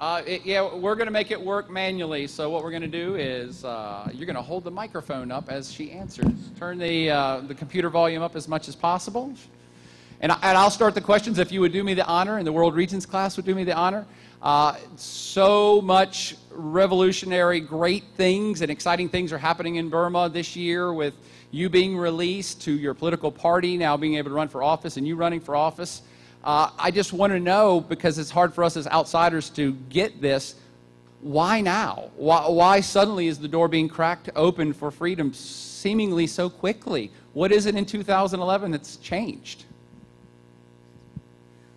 Yeah, we're going to make it work manually. So what we're going to do is you're going to hold the microphone up as she answers. Turn the computer volume up as much as possible. And I'll start the questions if you would do me the honor, and the World Regions class would do me the honor. So much revolutionary, great things and exciting things are happening in Burma this year, with you being released, to your political party now being able to run for office and you running for office. I just want to know, because it's hard for us as outsiders to get this, why now? Why suddenly is the door being cracked open for freedom seemingly so quickly? What is it in 2011 that's changed?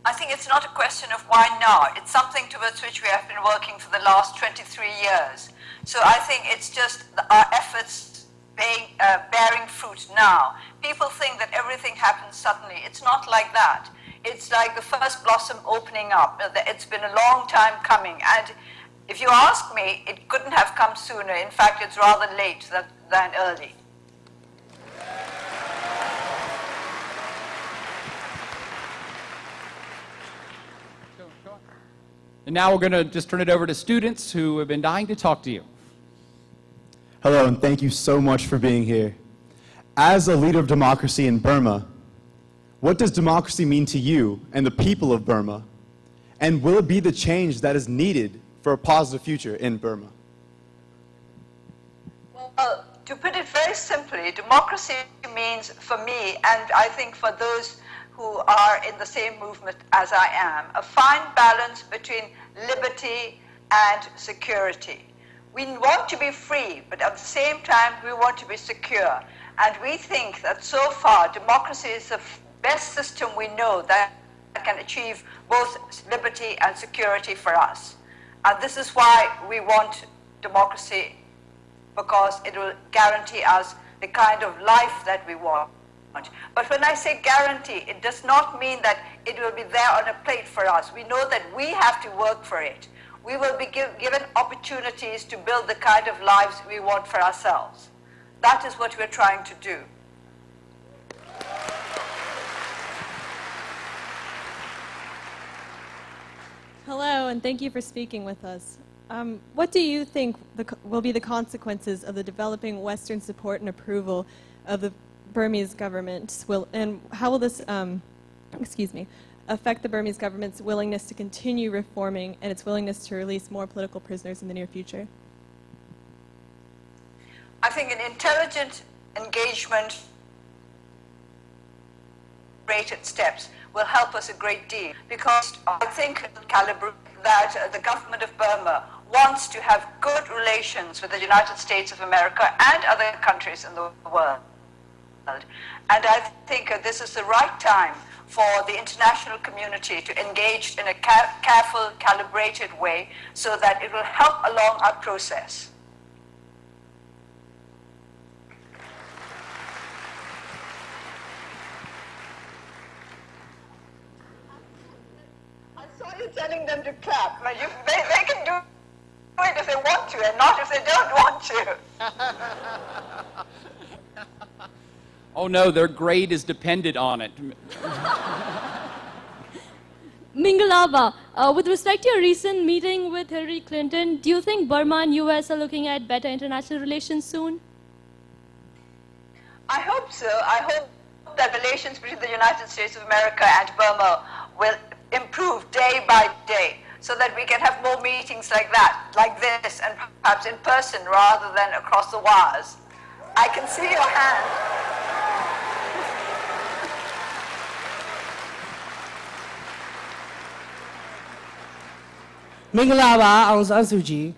I think it's not a question of why now. It's something towards which we have been working for the last 23 years. So I think it's just our efforts bearing fruit now. People think that everything happens suddenly. It's not like that. It's like the first blossom opening up. It's been a long time coming. And if you ask me, it couldn't have come sooner. In fact, it's rather late than early. And now we're going to just turn it over to students who have been dying to talk to you. Hello, and thank you so much for being here. As a leader of democracy in Burma, what does democracy mean to you and the people of Burma? And will it be the change that is needed for a positive future in Burma? Well, to put it very simply, democracy means, for me, and I think for those who are in the same movement as I am, a fine balance between liberty and security. We want to be free, but at the same time we want to be secure. And we think that so far democracy is the best system we know that can achieve both liberty and security for us. And this is why we want democracy, because it will guarantee us the kind of life that we want. But when I say guarantee, it does not mean that it will be there on a plate for us. We know that we have to work for it. We will be given opportunities to build the kind of lives we want for ourselves. That is what we're trying to do. Hello, and thank you for speaking with us. What do you think will be the consequences of the developing Western support and approval of the Burmese government, and how will this, affect the Burmese government's willingness to continue reforming and its willingness to release more political prisoners in the near future? I think an intelligent engagement, rated steps will help us a great deal, because I think that the government of Burma wants to have good relations with the United States of America and other countries in the world. And I think this is the right time for the international community to engage in a careful, calibrated way so that it will help along our process. I saw you telling them to clap. But they can do it if they want to, and not if they don't want to. Oh no, their grade is dependent on it. Mingalava, with respect to your recent meeting with Hillary Clinton, do you think Burma and US are looking at better international relations soon? I hope so. I hope that relations between the United States of America and Burma will improve day by day, so that we can have more meetings like that, like this, and perhaps in person rather than across the wires. I can see your hand. Mingalava, Aung San Suu Kyi,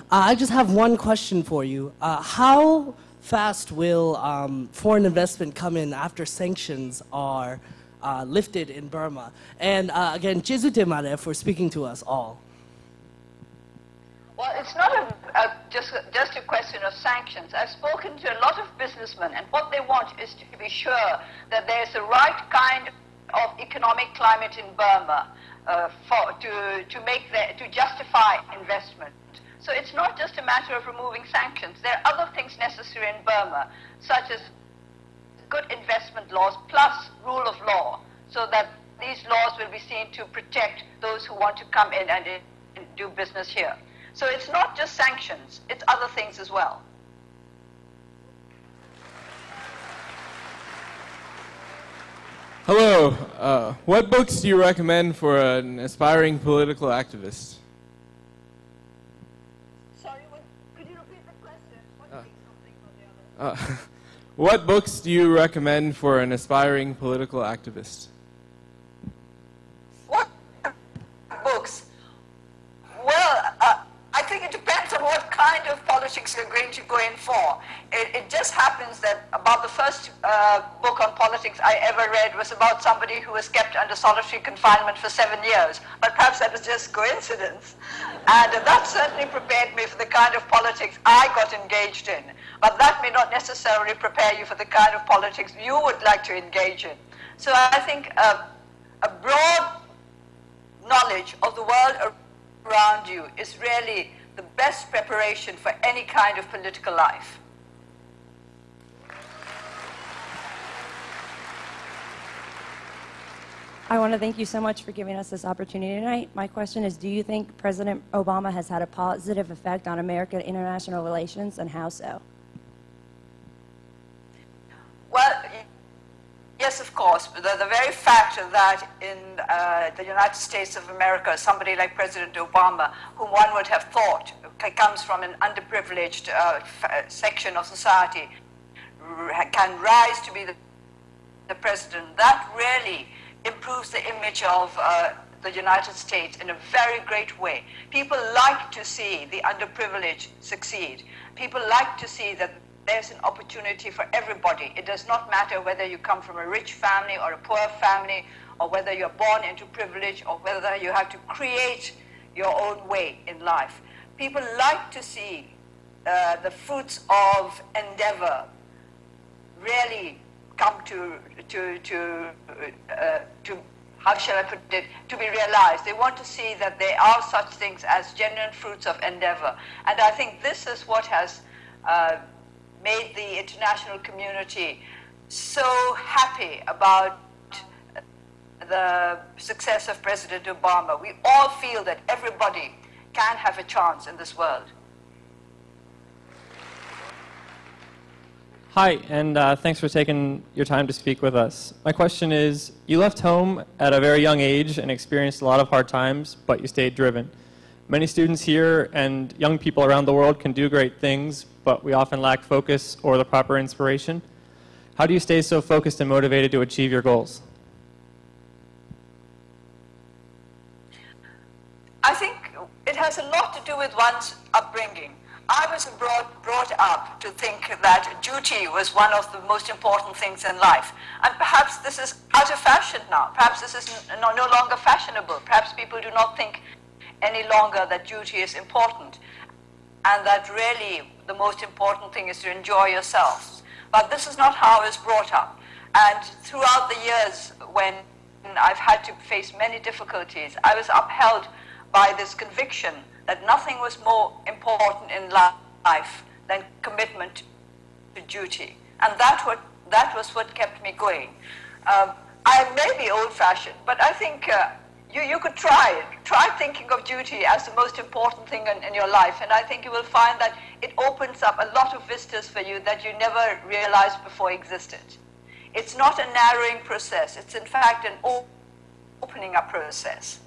I just have one question for you. How fast will foreign investment come in after sanctions are lifted in Burma? And again, Jesu Temare for speaking to us all. Well, it's not just a question of sanctions. I've spoken to a lot of businessmen, and what they want is to be sure that there's the right kind of economic climate in Burma to justify investment. So it's not just a matter of removing sanctions. There are other things necessary in Burma, such as good investment laws plus rule of law, so that these laws will be seen to protect those who want to come in and do business here. So it's not just sanctions, it's other things as well. Hello. What books do you recommend for an aspiring political activist? Sorry, could you repeat the question? What makes something or the other? What books do you recommend for an aspiring political activist? What books? Well, I think it depends on what kind of politics you're going to go in for. It just happens that about the first book on politics I ever read was about somebody who was kept under solitary confinement for 7 years. But perhaps that was just coincidence. And that certainly prepared me for the kind of politics I got engaged in. But that may not necessarily prepare you for the kind of politics you would like to engage in. So I think a broad knowledge of the world around you is really the best preparation for any kind of political life. I want to thank you so much for giving us this opportunity tonight. My question is, do you think President Obama has had a positive effect on American international relations, and how so? Well, yes, of course. The very fact that in the United States of America, somebody like President Obama, whom one would have thought comes from an underprivileged section of society, can rise to be the president, that really improves the image of the United States in a very great way. People like to see the underprivileged succeed. People like to see that there's an opportunity for everybody. It does not matter whether you come from a rich family or a poor family, or whether you're born into privilege, or whether you have to create your own way in life. People like to see the fruits of endeavor really come to how shall I put it, to be realized. They want to see that there are such things as genuine fruits of endeavor. And I think this is what has made the international community so happy about the success of President Obama. We all feel that everybody can have a chance in this world. Hi, and thanks for taking your time to speak with us. My question is, you left home at a very young age and experienced a lot of hard times, but you stayed driven. Many students here and young people around the world can do great things, but we often lack focus or the proper inspiration. How do you stay so focused and motivated to achieve your goals? I think it has a lot to do with one's upbringing. I was brought up to think that duty was one of the most important things in life. And perhaps this is out of fashion now. Perhaps this is no longer fashionable. Perhaps people do not think any longer that duty is important, and that really the most important thing is to enjoy yourselves. But this is not how I was brought up. And throughout the years when I've had to face many difficulties, I was upheld by this conviction that nothing was more important in life than commitment to duty. And that was what kept me going. I may be old-fashioned, but I think you could try it. Try thinking of duty as the most important thing in your life, and I think you will find that it opens up a lot of vistas for you that you never realized before existed. It's not a narrowing process. It's in fact an opening up process.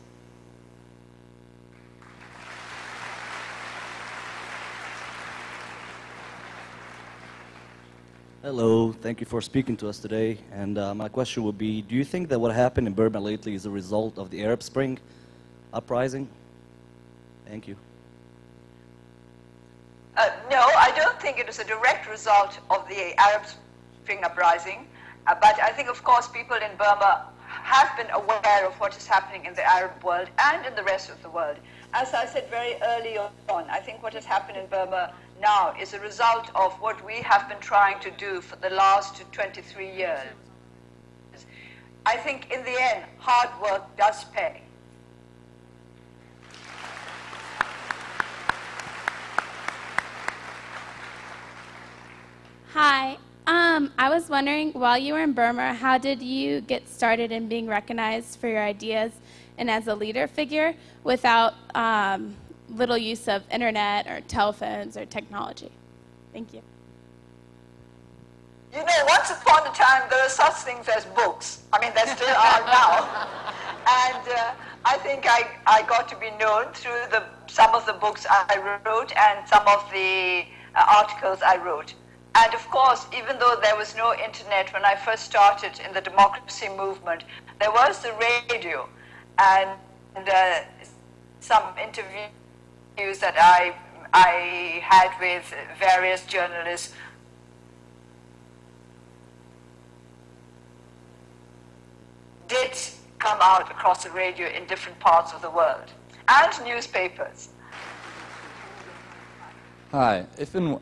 Hello, thank you for speaking to us today. And my question would be, do you think that what happened in Burma lately is a result of the Arab Spring uprising? Thank you. No, I don't think it is a direct result of the Arab Spring uprising. But I think, of course, people in Burma have been aware of what is happening in the Arab world and in the rest of the world. As I said very early on, I think what has happened in Burma now is a result of what we have been trying to do for the last 23 years. I think in the end, hard work does pay. Hi, I was wondering, while you were in Burma, how did you get started in being recognized for your ideas and as a leader figure without little use of internet or telephones or technology? Thank you. You know, once upon a time, there were such things as books. I mean, there still are now. And I think I got to be known through some of the books I wrote and some of the articles I wrote. And of course, even though there was no internet when I first started in the democracy movement, there was the radio and some interviews that I had with various journalists. Did come out across the radio in different parts of the world, and newspapers. Hi. If and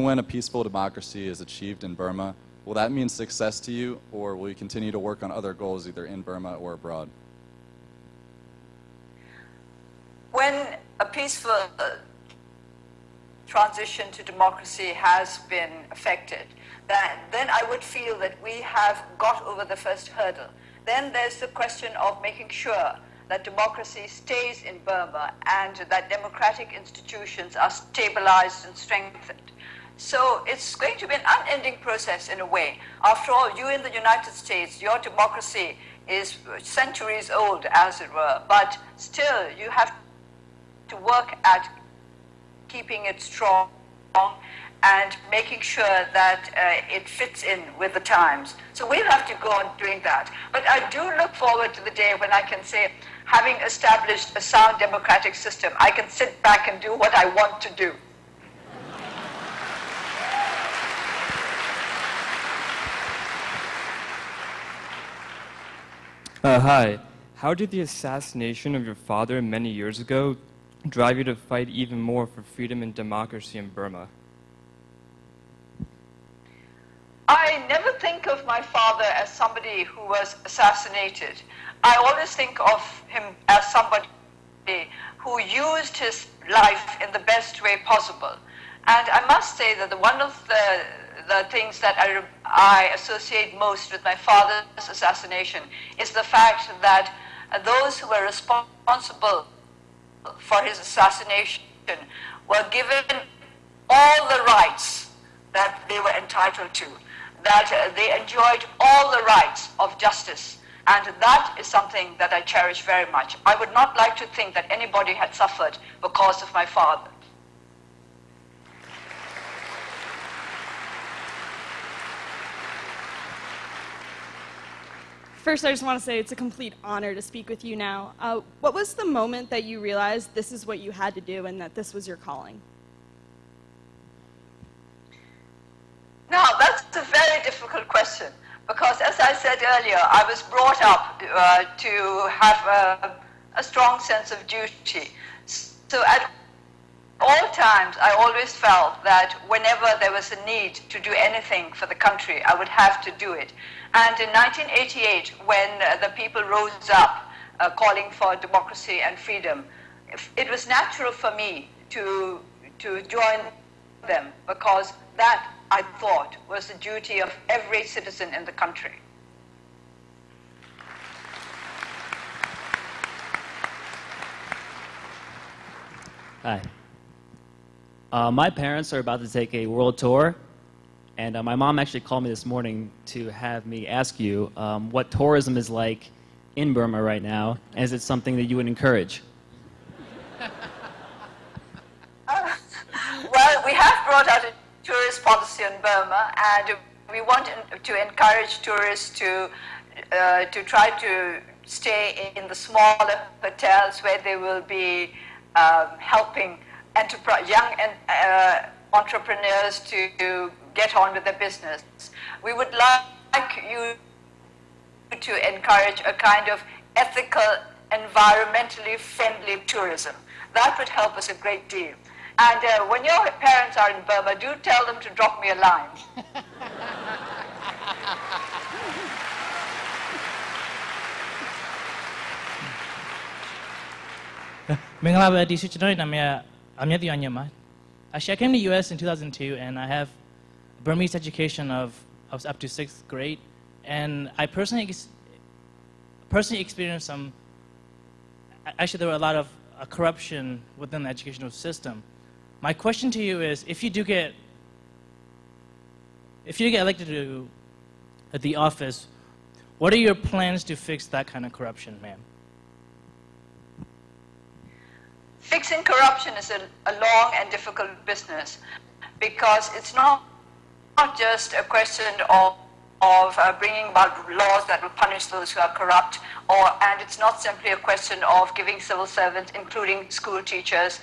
when a peaceful democracy is achieved in Burma, will that mean success to you, or will you continue to work on other goals either in Burma or abroad? When a peaceful transition to democracy has been effected, then I would feel that we have got over the first hurdle. Then there's the question of making sure that democracy stays in Burma and that democratic institutions are stabilized and strengthened. So it's going to be an unending process in a way. After all, you in the United States, your democracy is centuries old, as it were, but still you have to work at keeping it strong and making sure that it fits in with the times. So we'll have to go on doing that. But I do look forward to the day when I can say, having established a sound democratic system, I can sit back and do what I want to do. Hi. How did the assassination of your father many years ago drive you to fight even more for freedom and democracy in Burma? I never think of my father as somebody who was assassinated. I always think of him as somebody who used his life in the best way possible. And I must say that one of the things that I associate most with my father's assassination is the fact that those who were responsible for his assassination were given all the rights that they were entitled to, that they enjoyed all the rights of justice. And that is something that I cherish very much. I would not like to think that anybody had suffered because of my father. First, I just want to say it's a complete honor to speak with you now. What was the moment that you realized this is what you had to do and that this was your calling? Now, that's a very difficult question because, as I said earlier, I was brought up to have a strong sense of duty. So at all times, I always felt that whenever there was a need to do anything for the country, I would have to do it. And in 1988, when the people rose up calling for democracy and freedom, it was natural for me to join them because that, I thought, was the duty of every citizen in the country. Hi. My parents are about to take a world tour, and my mom actually called me this morning to have me ask you what tourism is like in Burma right now, and is it something that you would encourage? Well, we have brought out a tourist policy in Burma, and we want to encourage tourists to try to stay in the smaller hotels where they will be helping young entrepreneurs to get on with their business. We would like you to encourage a kind of ethical, environmentally friendly tourism. That would help us a great deal. And when your parents are in Burma, do tell them to drop me a line. Actually, I came to the US in 2002, and I have Burmese education of up to 6th grade, and I personally experienced some. Actually, there were a lot of corruption within the educational system. My question to you is, if you do get elected to the office, what are your plans to fix that kind of corruption, ma'am? Fixing corruption is a long and difficult business, because it's not just a question of bringing about laws that will punish those who are corrupt, and it's not simply a question of giving civil servants, including school teachers,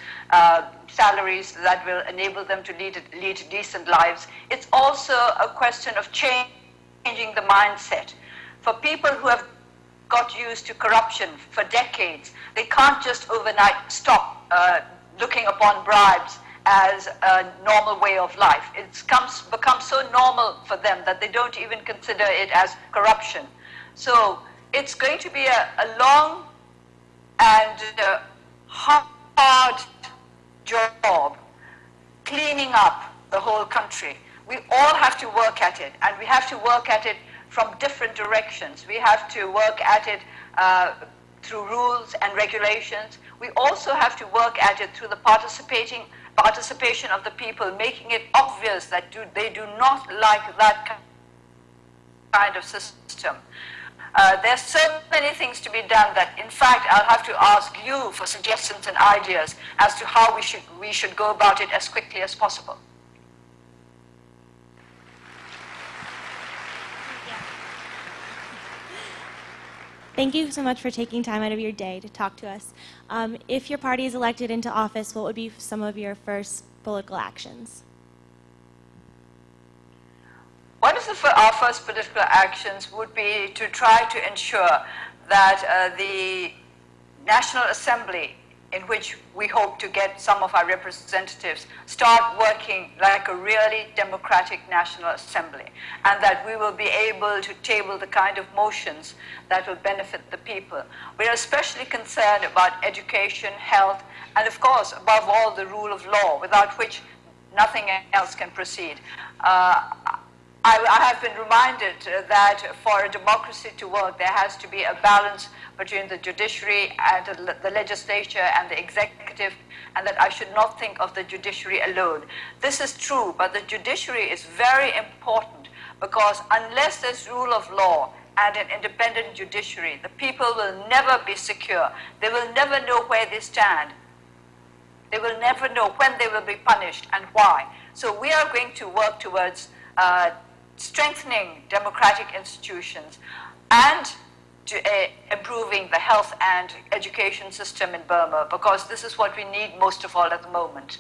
salaries that will enable them to lead decent lives. It's also a question of changing the mindset. For people who have got used to corruption for decades, they can't just overnight stop looking upon bribes as a normal way of life. It's become so normal for them that they don't even consider it as corruption. So it's going to be a long and hard job cleaning up the whole country. We all have to work at it, and we have to work at it from different directions. We have to work at it through rules and regulations. We also have to work at it through the participation of the people, making it obvious that they do not like that kind of system. There's so many things to be done that, in fact, I'll have to ask you for suggestions and ideas as to how we should go about it as quickly as possible. Thank you so much for taking time out of your day to talk to us. If your party is elected into office, what would be some of your first political actions? One of our first political actions would be to try to ensure that the National Assembly, in which we hope to get some of our representatives, start working like a really democratic National Assembly, and that we will be able to table the kind of motions that will benefit the people. We are especially concerned about education, health, and of course, above all, the rule of law, without which nothing else can proceed. I have been reminded that for a democracy to work, there has to be a balance between the judiciary and the legislature and the executive, and that I should not think of the judiciary alone. This is true, but the judiciary is very important, because unless there's rule of law and an independent judiciary, the people will never be secure. They will never know where they stand. They will never know when they will be punished and why. So we are going to work towards strengthening democratic institutions and to improving the health and education system in Burma, because this is what we need most of all at the moment.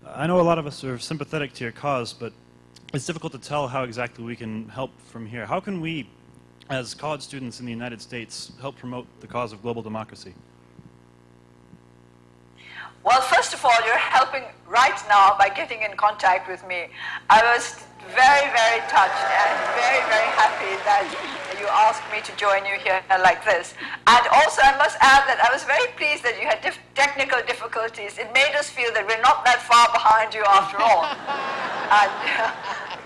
I know a lot of us are sympathetic to your cause, but it's difficult to tell how exactly we can help from here. How can we, as college students in the United States, help promote the cause of global democracy? Well, first of all, you're helping right now by getting in contact with me. I was very, very touched and very, very happy that you asked me to join you here like this. And also, I must add that I was very pleased that you had technical difficulties. It made us feel that we're not that far behind you after all. And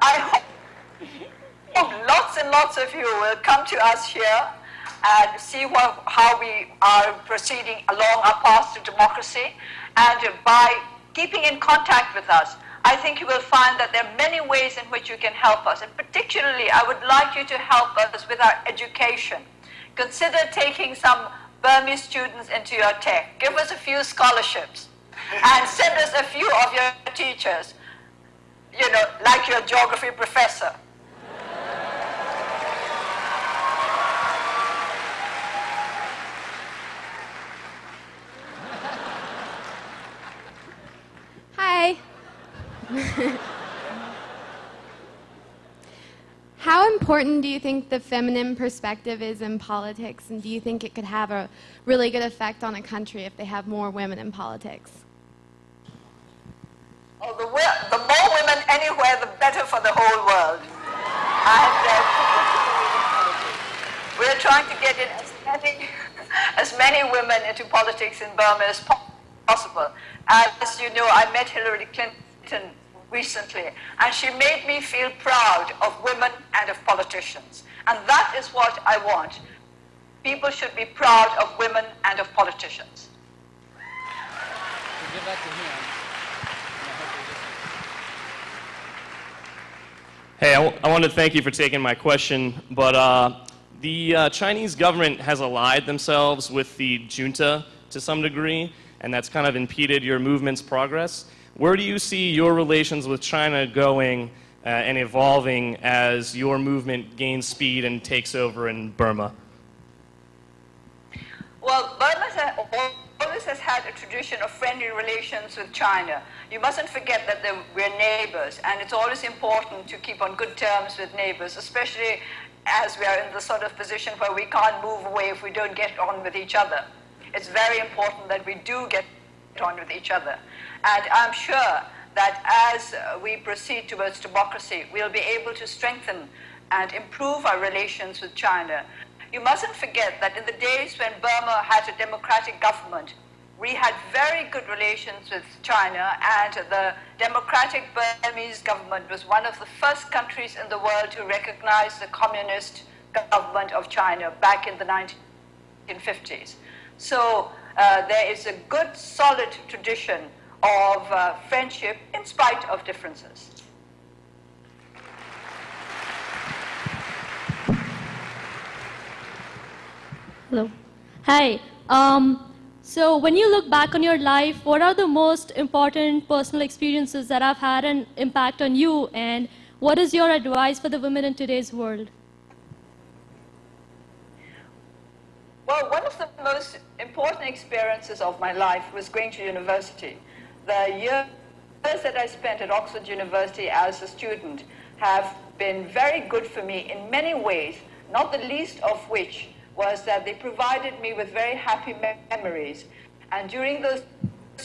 I hope lots and lots of you will come to us here and see how we are proceeding along our path to democracy. And by keeping in contact with us, I think you will find that there are many ways in which you can help us. And particularly, I would like you to help us with our education. Consider taking some Burmese students into your tech. Give us a few scholarships. And send us a few of your teachers, you know, like your geography professor. Hi. How important do you think the feminine perspective is in politics, and do you think it could have a really good effect on a country if they have more women in politics? Oh, the more women anywhere, the better for the whole world. And we're trying to get in as many as many women into politics in Burma as possible. As you know, I met Hillary Clinton recently, and she made me feel proud of women and of politicians. And that is what I want. People should be proud of women and of politicians. Give that to him. Hey, I want to thank you for taking my question, but the Chinese government has allied themselves with the junta to some degree, and that's kind of impeded your movement's progress. Where do you see your relations with China going and evolving as your movement gains speed and takes over in Burma? Well, Burma always has had a tradition of friendly relations with China. You mustn't forget that we're neighbors, and it's always important to keep on good terms with neighbors, especially as we are in the sort of position where we can't move away if we don't get on with each other. It's very important that we do get on with each other. And I'm sure that as we proceed towards democracy, we'll be able to strengthen and improve our relations with China. You mustn't forget that in the days when Burma had a democratic government, we had very good relations with China, and the democratic Burmese government was one of the first countries in the world to recognize the communist government of China back in the 1950s. So there is a good, solid tradition of friendship in spite of differences. Hello. Hi. So when you look back on your life, what are the most important personal experiences that have had an impact on you, and what is your advice for the women in today's world? Well, one of the most important experiences of my life was going to university. The years that I spent at Oxford University as a student have been very good for me in many ways, not the least of which was that they provided me with very happy memories. And during those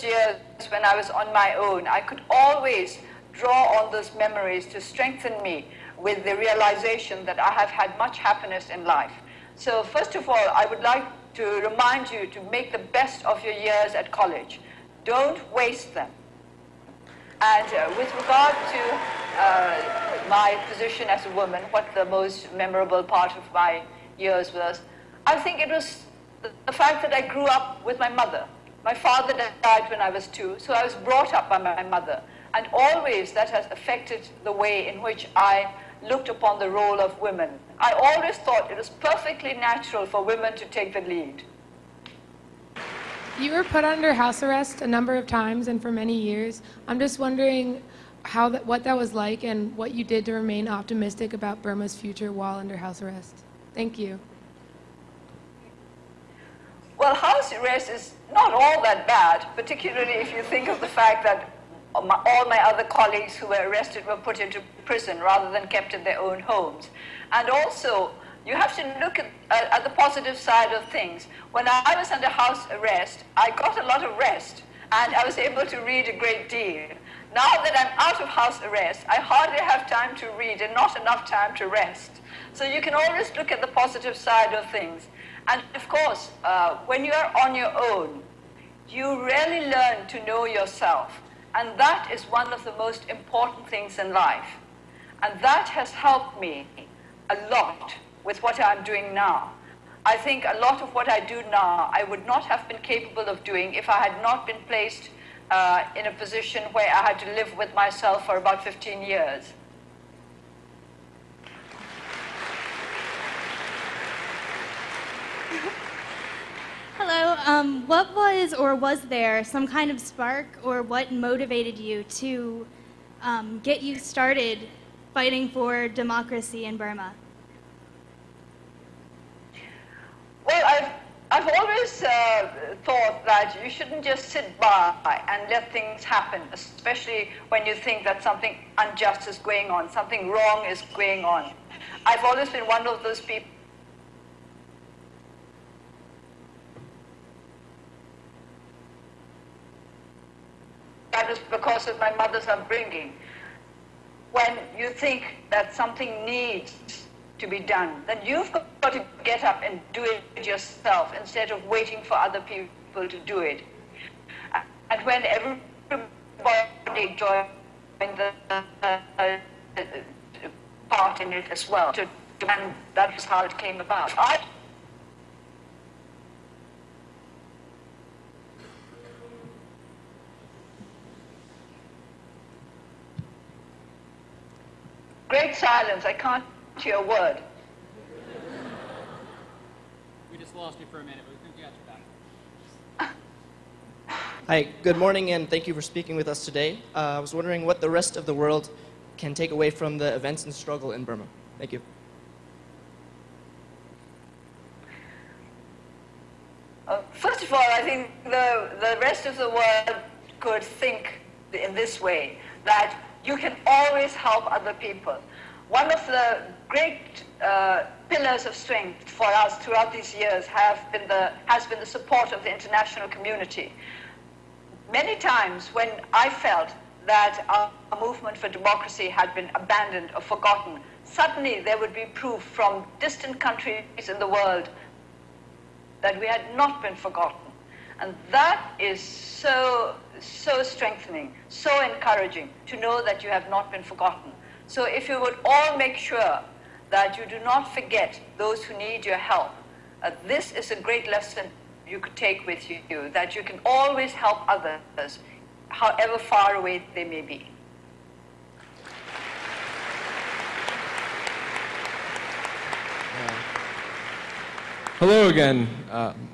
years when I was on my own, I could always draw on those memories to strengthen me with the realization that I have had much happiness in life. So first of all, I would like to remind you to make the best of your years at college. Don't waste them. And with regard to my position as a woman, what the most memorable part of my years was, I think it was the fact that I grew up with my mother. My father died when I was 2, so I was brought up by my mother. And always that has affected the way in which I looked upon the role of women. I always thought it was perfectly natural for women to take the lead. You were put under house arrest a number of times and for many years. I'm just wondering what that was like and what you did to remain optimistic about Burma's future while under house arrest. Thank you. Well, house arrest is not all that bad, particularly if you think of the fact that all my other colleagues who were arrested were put into prison rather than kept in their own homes. And also, you have to look at the positive side of things. When I was under house arrest, I got a lot of rest, and I was able to read a great deal. Now that I'm out of house arrest, I hardly have time to read and not enough time to rest. So you can always look at the positive side of things. And of course, when you're on your own, you really learn to know yourself. And that is one of the most important things in life. And that has helped me a lot with what I'm doing now. I think a lot of what I do now, I would not have been capable of doing if I had not been placed in a position where I had to live with myself for about 15 years. Hello. What was or was there some kind of spark or what motivated you to get you started fighting for democracy in Burma? Well, I've always thought that you shouldn't just sit by and let things happen, especially when you think that something unjust is going on, something wrong is going on. I've always been one of those people that is because of my mother's upbringing. When you think that something needs to be done, then you've got to get up and do it yourself instead of waiting for other people to do it. And when everybody joined the part in it as well, and that was how it came about. Great silence. I can't hear a word. We just lost you for a minute, but we think you got you back. Hi, good morning, and thank you for speaking with us today. I was wondering what the rest of the world can take away from the events and struggle in Burma. Thank you. First of all, I think the rest of the world could think in this way, that you can always help other people. One of the great pillars of strength for us throughout these years has been the support of the international community. Many times when I felt that our movement for democracy had been abandoned or forgotten, suddenly there would be proof from distant countries in the world that we had not been forgotten. And that is so strengthening, so encouraging to know that you have not been forgotten. So if you would all make sure that you do not forget those who need your help, this is a great lesson you could take with you, that you can always help others, however far away they may be. Hello again.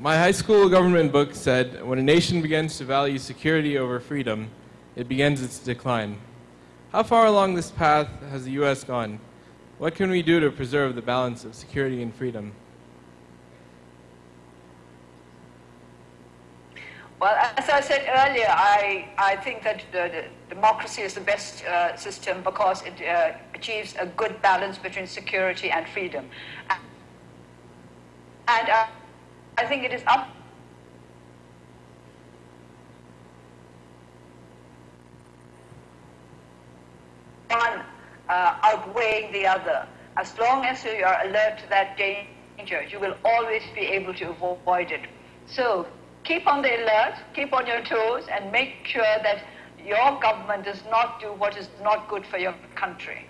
My high school government book said, when a nation begins to value security over freedom, it begins its decline. How far along this path has the U.S. gone? What can we do to preserve the balance of security and freedom? Well, as I said earlier, I think that democracy is the best system because it achieves a good balance between security and freedom. And I think it is up one outweighing the other. As long as you are alert to that danger, you will always be able to avoid it. So keep on the alert, keep on your toes, and make sure that your government does not do what is not good for your country.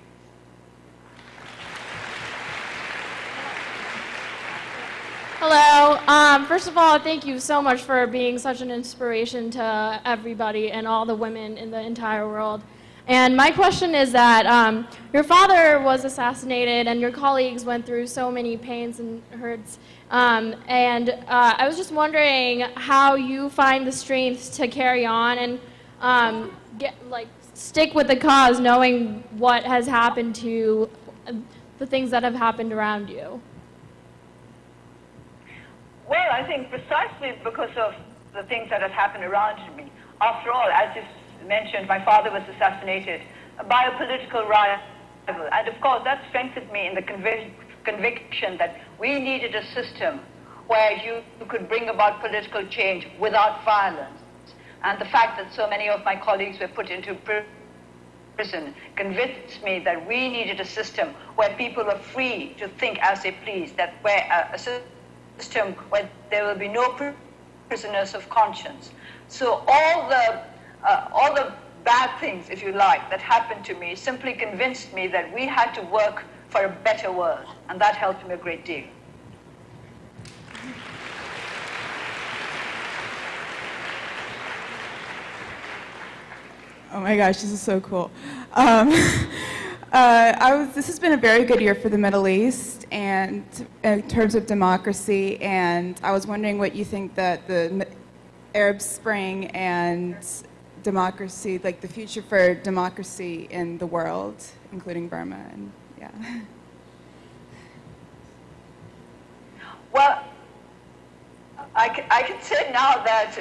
Hello. First of all, thank you so much for being such an inspiration to everybody and all the women in the entire world. And my question is that your father was assassinated and your colleagues went through so many pains and hurts. I was just wondering how you find the strength to carry on and stick with the cause, knowing what has happened to the things that have happened around you. Well, I think precisely because of the things that have happened around me. After all, as you mentioned, my father was assassinated by a political rival. And of course, that strengthened me in the conviction that we needed a system where you could bring about political change without violence. And the fact that so many of my colleagues were put into prison convinced me that we needed a system where people were free to think as they pleased, that where a system where there will be no prisoners of conscience. So all the bad things, if you like, that happened to me simply convinced me that we had to work for a better world, and that helped me a great deal. Oh my gosh, this is so cool. This has been a very good year for the Middle East and in terms of democracy, and I was wondering what you think that the Arab Spring and democracy, like the future for democracy in the world, including Burma, and yeah. Well, I can say now that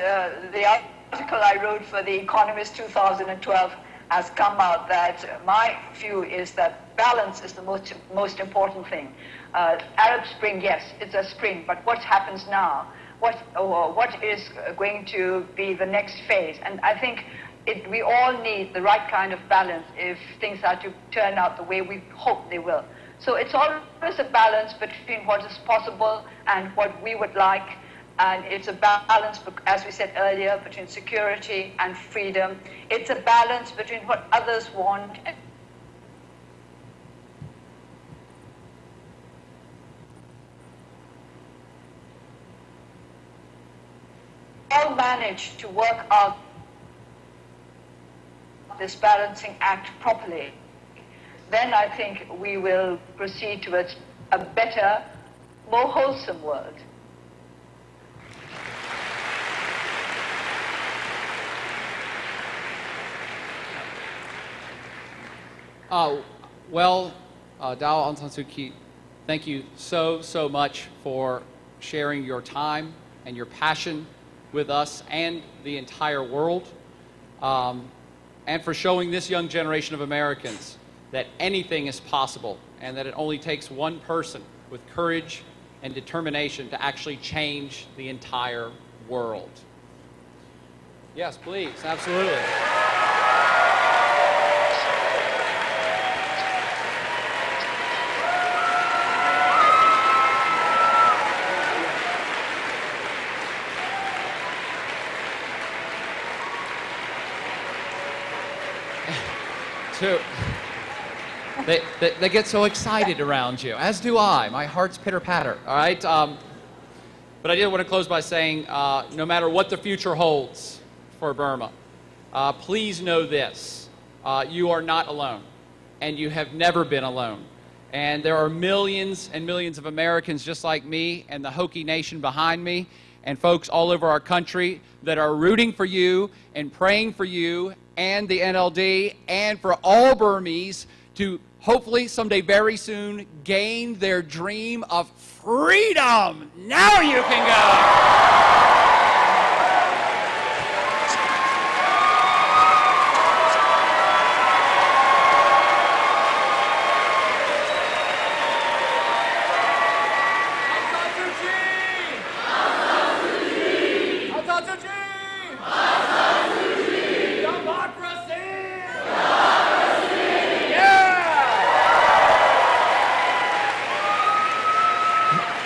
the article I wrote for The Economist 2012 has come out that my view is that balance is the most important thing. Arab Spring, yes, it's a spring, but what happens now? What is going to be the next phase? And I think we all need the right kind of balance if things are to turn out the way we hope they will. So it's always a balance between what is possible and what we would like. And it's a balance, as we said earlier, between security and freedom. It's a balance between what others want. All manage to work out this balancing act properly, then I think we will proceed towards a better, more wholesome world. Aung San Suu Kyi, thank you so much for sharing your time and your passion with us and the entire world, and for showing this young generation of Americans that anything is possible and that it only takes one person with courage and determination to actually change the entire world. Yes, please, absolutely. They get so excited around you, as do I. My heart's pitter-patter, all right? But I did want to close by saying, no matter what the future holds for Burma, please know this. You are not alone, and you have never been alone. And there are millions and millions of Americans just like me and the Hokie Nation behind me, and folks all over our country that are rooting for you and praying for you and the NLD and for all Burmese to hopefully someday very soon gain their dream of freedom. Now you can go.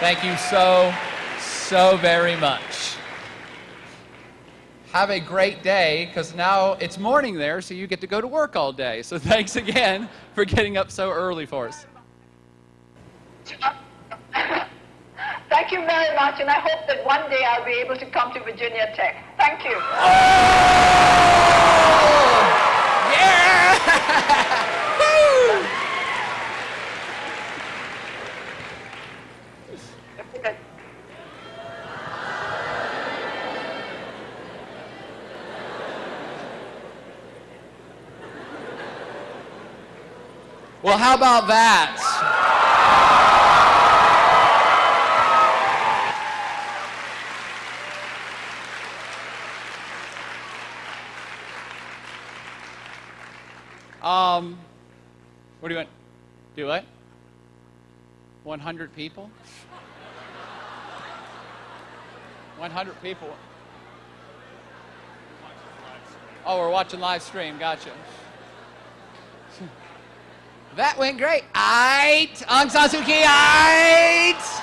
Thank you so very much. Have a great day, because now it's morning there, so you get to go to work all day. So thanks again for getting up so early for us. Thank you very much, and I hope that one day I'll be able to come to Virginia Tech. Thank you. Well, how about that? What do you want? Do what? 100 people? 100 people. Oh, we're watching live stream. Gotcha. That went great. Aight. Aung San Suu Kyi. Aight.